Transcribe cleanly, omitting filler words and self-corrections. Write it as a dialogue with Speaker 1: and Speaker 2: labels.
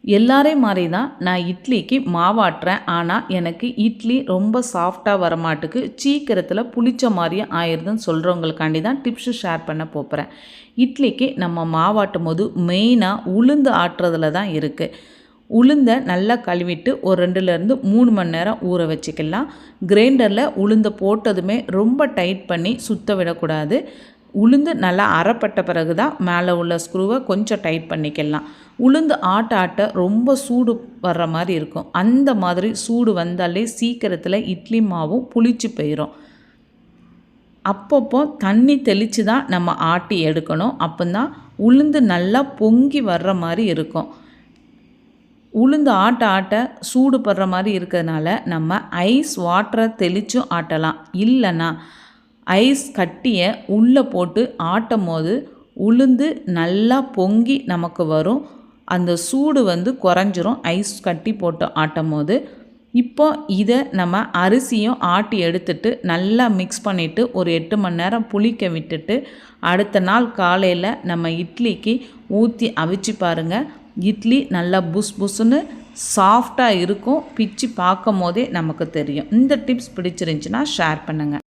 Speaker 1: எல்லாரையும் மாதிரி தான் நான் இட்லிக்கு மாவாட்டுறேன். ஆனால் எனக்கு இட்லி ரொம்ப சாஃப்டாக வரமாட்டுக்கு, சீக்கிரத்தில் புளிச்ச மாதிரியும் ஆயிடுதுன்னு சொல்கிறவங்களுக்காண்டி தான் டிப்ஸு ஷேர் பண்ண போகிறேன். இட்லிக்கு நம்ம மாவாட்டும் போது மெயினாக உளுந்து ஆட்டுறதுல தான் இருக்குது. உளுந்தை நல்லா கழுவிட்டு ஒரு 2லேருந்து 3 மணி நேரம் ஊற வச்சுக்கலாம். கிரைண்டரில் உளுந்தை போட்டதுமே ரொம்ப டைட் பண்ணி சுத்த விடக்கூடாது. உளுந்து நல்லா அரைப்பட்ட பிறகு தான் மேலே உள்ள ஸ்க்ரூவை கொஞ்சம் டைட் பண்ணிக்கலாம். உளுந்து ஆட்ட ஆட்ட ரொம்ப சூடு வர்ற மாதிரி இருக்கும். அந்த மாதிரி சூடு வந்தாலே சீக்கிரத்தில் இட்லி மாவும் புளிச்சு போயிடும். அப்பப்போ தண்ணி தெளித்து தான் நம்ம ஆட்டி எடுக்கணும். அப்போ தான் உளுந்து நல்லா பொங்கி வர்ற மாதிரி இருக்கும். உளுந்து ஆட்ட ஆட்ட சூடு படுற மாதிரி இருக்கிறதுனால நம்ம ஐஸ் வாட்டரை தெளித்தும் ஆட்டலாம். இல்லைன்னா ஐஸ் கட்டியை உள்ளே போட்டு ஆட்டும் போது உளுந்து நல்லா பொங்கி நமக்கு வரும். அந்த சூடு குறைஞ்சிரும் ஐஸ் கட்டி போட்டு ஆட்டும் போது. இப்போ இதை நம்ம அரிசியும் ஆட்டி எடுத்துட்டு நல்லா மிக்ஸ் பண்ணிவிட்டு ஒரு 8 மணி நேரம் புளிக்க விட்டுட்டு அடுத்த நாள் காலையில் நம்ம இட்லிக்கு ஊற்றி அவிச்சு பாருங்கள். இட்லி நல்லா புஸ் புஸ்ஸுன்னு சாஃப்டாக இருக்கும். பிச்சு பார்க்கும் போதே நமக்கு தெரியும். இந்த டிப்ஸ் பிடிச்சிருந்துச்சின்னா ஷேர் பண்ணுங்கள்.